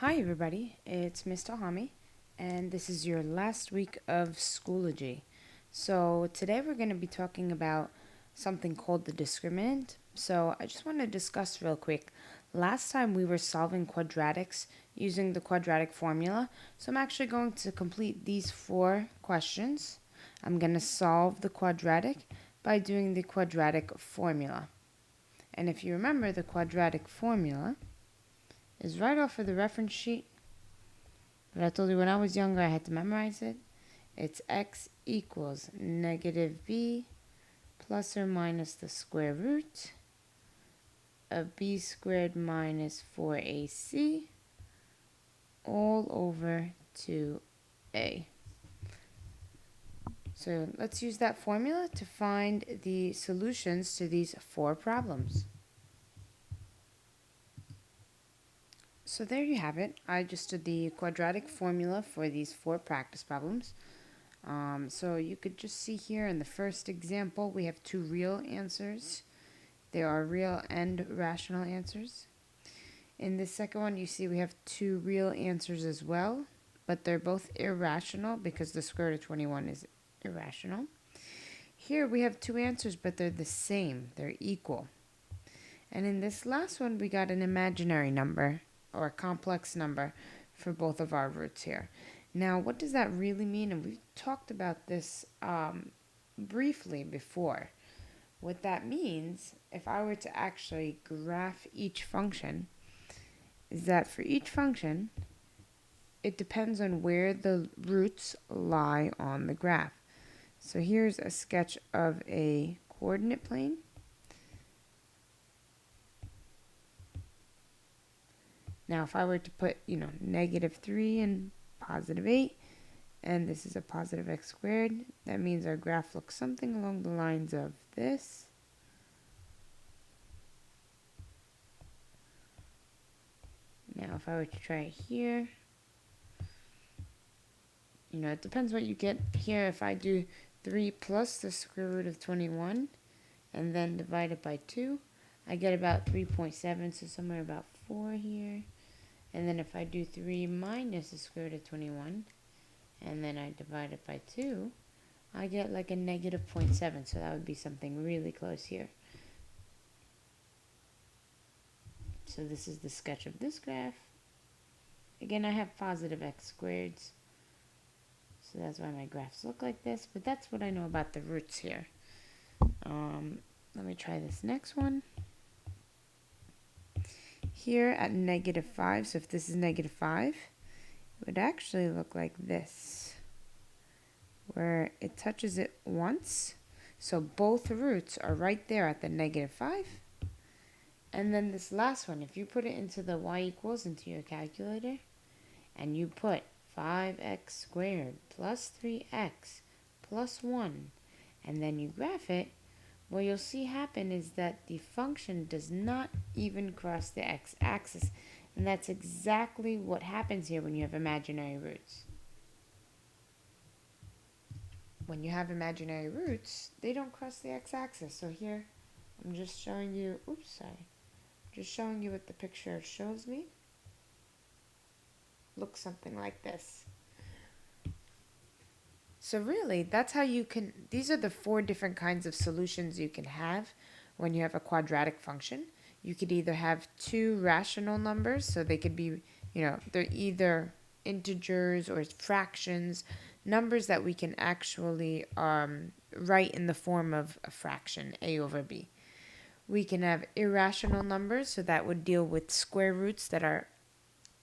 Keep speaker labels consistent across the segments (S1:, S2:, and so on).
S1: Hi everybody, it's Miss Talhami, and this is your last week of Schoology. So today we're going to be talking about something called the discriminant. So I just want to discuss real quick. Last time we were solving quadratics using the quadratic formula, so I'm actually going to complete these 4 questions. I'm going to solve the quadratic by doing the quadratic formula. And if you remember, the quadratic formula is right off of the reference sheet. But I told you when I was younger I had to memorize it. It's x equals negative b plus or minus the square root of b squared minus 4ac all over 2a. So let's use that formula to find the solutions to these 4 problems. So there you have it. I just did the quadratic formula for these 4 practice problems. So you could just see here in the first example, we have 2 real answers. They are real and rational answers. In the second one, you see we have 2 real answers as well, but they're both irrational because the square root of 21 is irrational. Here we have 2 answers, but they're the same. They're equal. And in this last one, we got an imaginary number or a complex number for both of our roots here. Now, what does that really mean? And we've talked about this briefly before. What that means, if I were to actually graph each function, is that for each function, it depends on where the roots lie on the graph. So here's a sketch of a coordinate plane. Now, if I were to put, negative 3 and positive 8, and this is a positive x squared, that means our graph looks something along the lines of this. Now, if I were to try it here, it depends what you get here. If I do 3 plus the square root of 21 and then divide it by 2, I get about 3.7, so somewhere about 4 here. And then if I do 3 minus the square root of 21, and then I divide it by 2, I get like a negative 0.7, so that would be something really close here. So this is the sketch of this graph. Again, I have positive x squareds, so that's why my graphs look like this, but that's what I know about the roots here. Let me try this next one. Here at negative 5, so if this is negative 5, it would actually look like this, where it touches it once, so both roots are right there at the negative 5. And then this last one, if you put it into the y equals into your calculator, and you put 5x squared plus 3x plus 1, and then you graph it, what you'll see happen is that the function does not even cross the x-axis. And that's exactly what happens here when you have imaginary roots. When you have imaginary roots, they don't cross the x-axis. So here, I'm just showing you, just showing you what the picture shows me. Looks something like this. So really, that's how you can, these are the 4 different kinds of solutions you can have when you have a quadratic function. You could either have 2 rational numbers, so they could be, they're either integers or fractions, numbers that we can actually write in the form of a fraction, a over b. We can have irrational numbers, so that would deal with square roots that are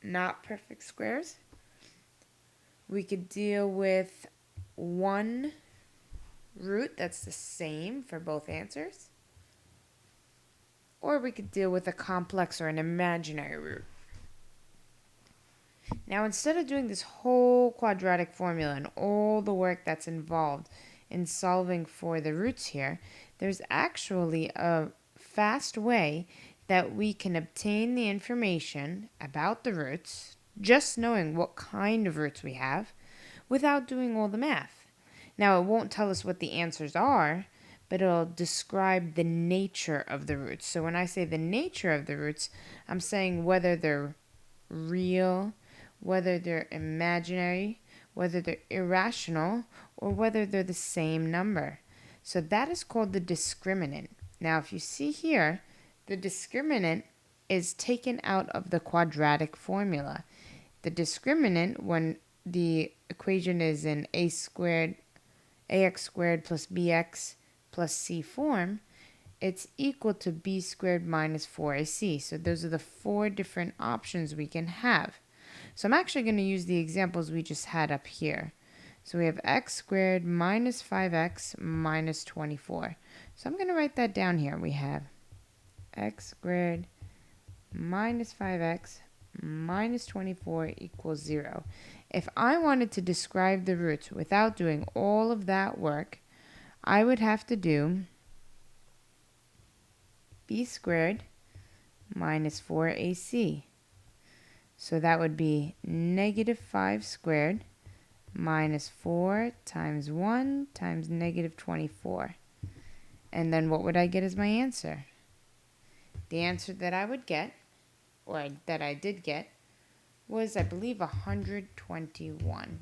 S1: not perfect squares. We could deal with 1 root that's the same for both answers. Or we could deal with a complex or an imaginary root. Now, instead of doing this whole quadratic formula and all the work that's involved in solving for the roots here, there's actually a fast way that we can obtain the information about the roots, just knowing what kind of roots we have, without doing all the math. Now, it won't tell us what the answers are, but it'll describe the nature of the roots. So when I say the nature of the roots, I'm saying whether they're real, whether they're imaginary, whether they're irrational, or whether they're the same number. So that is called the discriminant. Now, if you see here, the discriminant is taken out of the quadratic formula. The discriminant, when the equation is in ax squared plus bx plus c form, it's equal to b squared minus 4ac. So those are the 4 different options we can have. So I'm actually going to use the examples we just had up here. So we have x squared minus 5x minus 24. So I'm going to write that down here. We have x squared minus 5x minus 24 equals 0. If I wanted to describe the roots without doing all of that work, I would have to do b squared minus 4ac. So that would be negative 5 squared minus 4 times 1 times negative 24. And then what would I get as my answer? The answer that I would get, or that I did get, was, I believe, 121.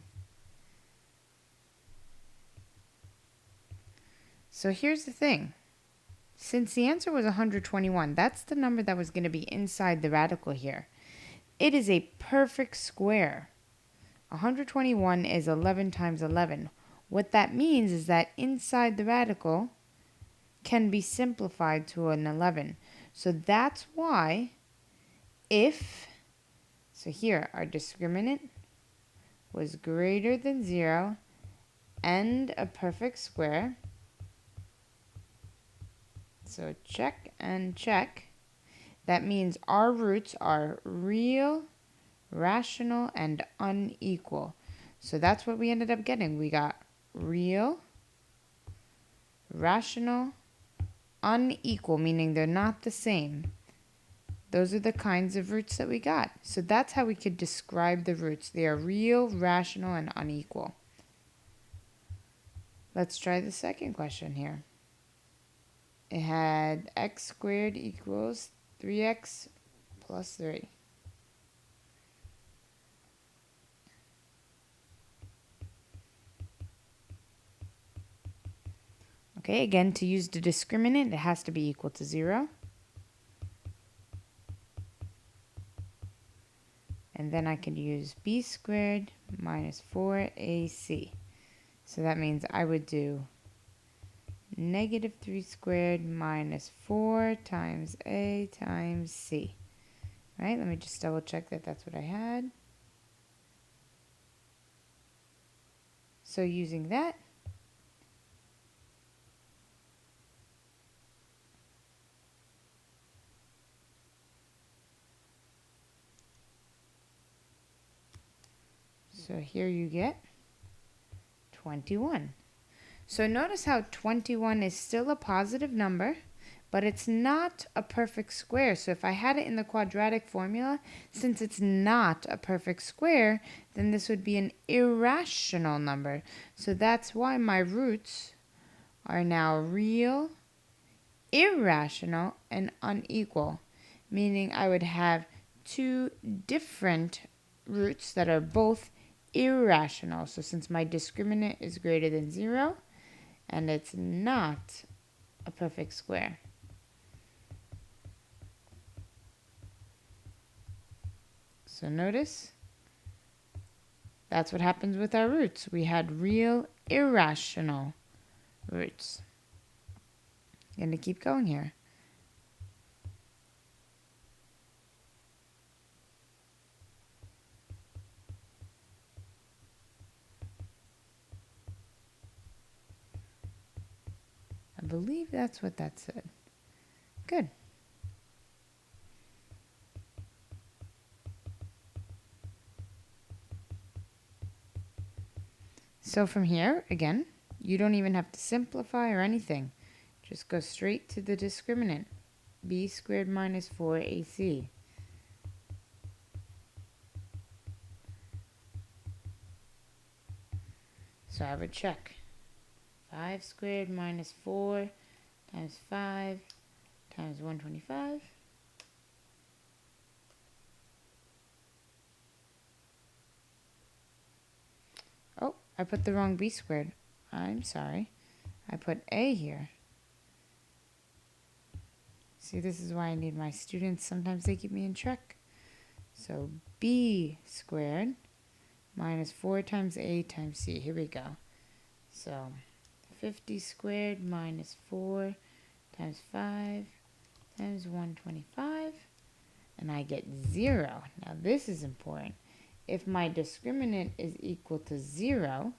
S1: So here's the thing. Since the answer was 121, that's the number that was going to be inside the radical here. It is a perfect square. 121 is 11 times 11. What that means is that inside the radical can be simplified to an 11. So that's why so here our discriminant was greater than 0 and a perfect square. So check and check. That means our roots are real, rational, and unequal. So that's what we ended up getting. We got real, rational, unequal, meaning they're not the same. Those are the kinds of roots that we got. So that's how we could describe the roots. They are real, rational, and unequal. Let's try the second question here. It had x squared equals 3x plus 3. Okay, again, to use the discriminant, it has to be equal to 0. And then I could use b squared minus 4ac. So that means I would do negative 3 squared minus 4 times a times c. Right, let me just double check that that's what I had. So using that, so here you get 21. So notice how 21 is still a positive number, but it's not a perfect square. So if I had it in the quadratic formula, since it's not a perfect square, then this would be an irrational number. So that's why my roots are now real, irrational, and unequal, meaning I would have 2 different roots that are both irrational. So since my discriminant is greater than 0 and it's not a perfect square. So notice that's what happens with our roots. We had real irrational roots. I'm going to keep going here. I believe that's what that said. Good. So from here, again, you don't even have to simplify or anything. Just go straight to the discriminant. B squared minus 4ac. So I would check. 5 squared minus 4 times 5 times 125. I put the wrong b squared. I'm sorry. I put a here. See, this is why I need my students. Sometimes they keep me in check. So b squared minus 4 times a times c. Here we go. So 50 squared minus 4 times 5 times 125. And I get 0. Now this is important. If my discriminant is equal to 0,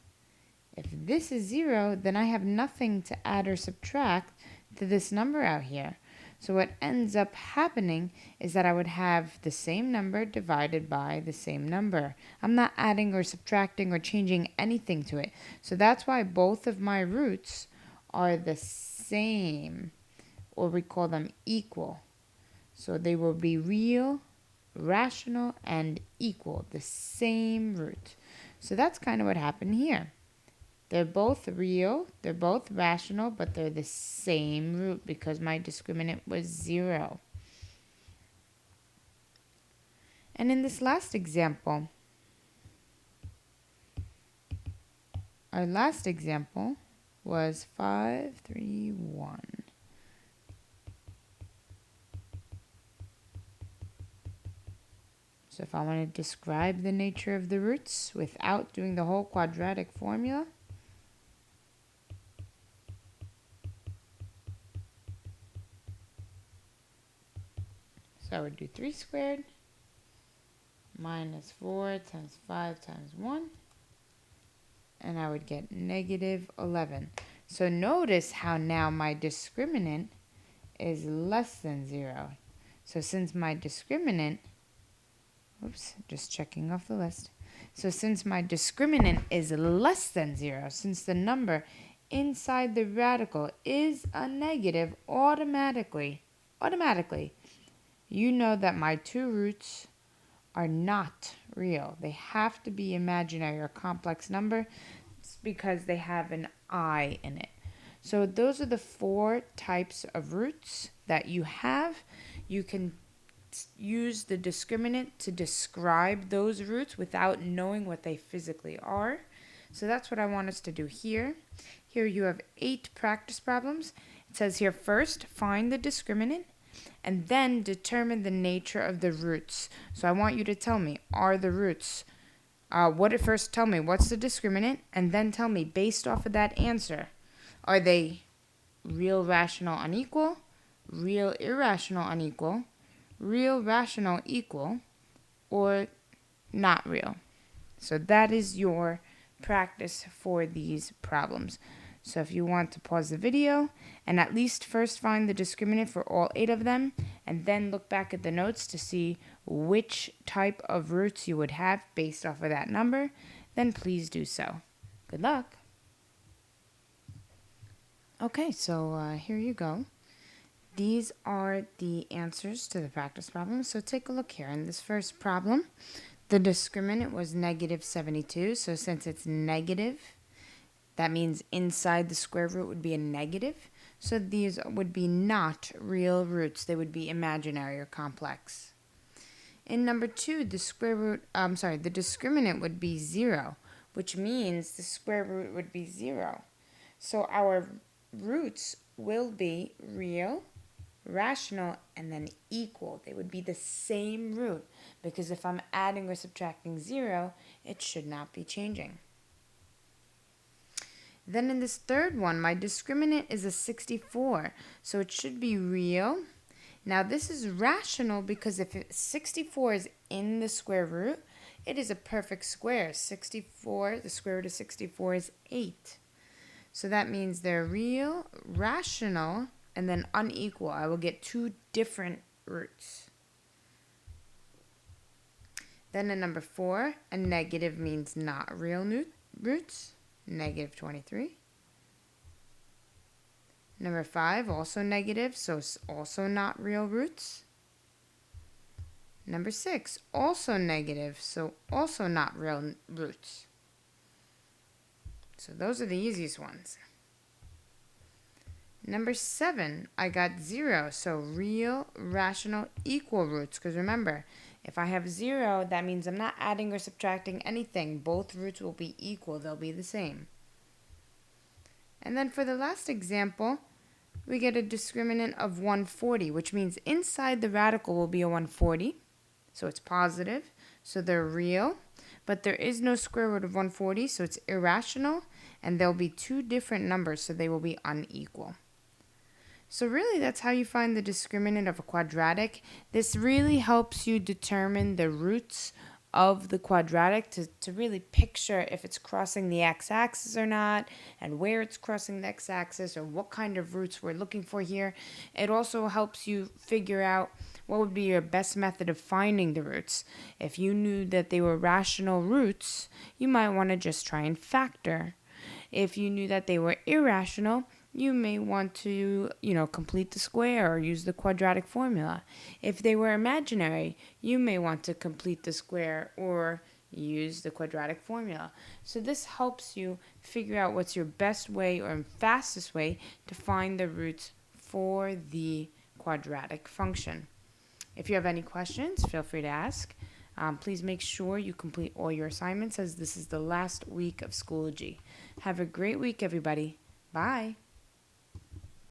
S1: if this is 0, then I have nothing to add or subtract to this number out here. So what ends up happening is that I would have the same number divided by the same number. I'm not adding or subtracting or changing anything to it. So that's why both of my roots are the same, or we call them equal. So they will be real, rational, and equal, the same root. So that's kind of what happened here. They're both real, they're both rational, but they're the same root because my discriminant was 0. And in this last example, our last example was 5, 3, 1. So if I want to describe the nature of the roots without doing the whole quadratic formula, so I would do 3 squared minus 4 times 5 times 1. And I would get negative 11. So notice how now my discriminant is less than 0. So since my discriminant, oops, just checking off the list. So since my discriminant is less than 0, since the number inside the radical is a negative, automatically, you know that my two roots are not real. They have to be imaginary or complex number because they have an I in it. So those are the 4 types of roots that you have. You can use the discriminant to describe those roots without knowing what they physically are. So that's what I want us to do here. Here you have 8 practice problems. It says here, first, find the discriminant, and then determine the nature of the roots. So I want you to tell me, are the roots, first tell me what's the discriminant, and then tell me, based off of that answer, are they real, rational, unequal, real, irrational, unequal, real, rational, equal, or not real? So that is your practice for these problems. So if you want to pause the video and at least first find the discriminant for all 8 of them, and then look back at the notes to see which type of roots you would have based off of that number, then please do so. Good luck. Okay, so here you go. These are the answers to the practice problem. So take a look here. In this first problem, the discriminant was negative 72. So since it's negative, that means inside the square root would be a negative. So these would be not real roots. They would be imaginary or complex. In number 2, the discriminant would be 0, which means the square root would be 0. So our roots will be real, rational, and then equal. They would be the same root, because if I'm adding or subtracting 0, it should not be changing. Then in this third one, my discriminant is a 64, so it should be real. Now this is rational because if 64 is in the square root, it is a perfect square. 64, the square root of 64 is 8. So that means they're real, rational, and then unequal. I will get 2 different roots. Then in number 4, a negative means not real roots. Negative 23. Number 5, also negative, so it's also not real roots. Number 6, also negative, so also not real roots. So those are the easiest ones. Number 7, I got 0, so real, rational, equal roots. Because remember, If I have 0, that means I'm not adding or subtracting anything. Both roots will be equal. They'll be the same. And then for the last example, we get a discriminant of 140, which means inside the radical will be a 140. So it's positive. So they're real. But there is no square root of 140, so it's irrational. And there'll be two different numbers, so they will be unequal. So really, that's how you find the discriminant of a quadratic. This really helps you determine the roots of the quadratic to really picture if it's crossing the x-axis or not, and where it's crossing the x-axis, or what kind of roots we're looking for here. It also helps you figure out what would be your best method of finding the roots. If you knew that they were rational roots, you might want to just try and factor. If you knew that they were irrational, you may want to, complete the square or use the quadratic formula. If they were imaginary, you may want to complete the square or use the quadratic formula. So this helps you figure out what's your best way or fastest way to find the roots for the quadratic function. If you have any questions, feel free to ask. Please make sure you complete all your assignments, as this is the last week of Schoology. Have a great week, everybody. Bye.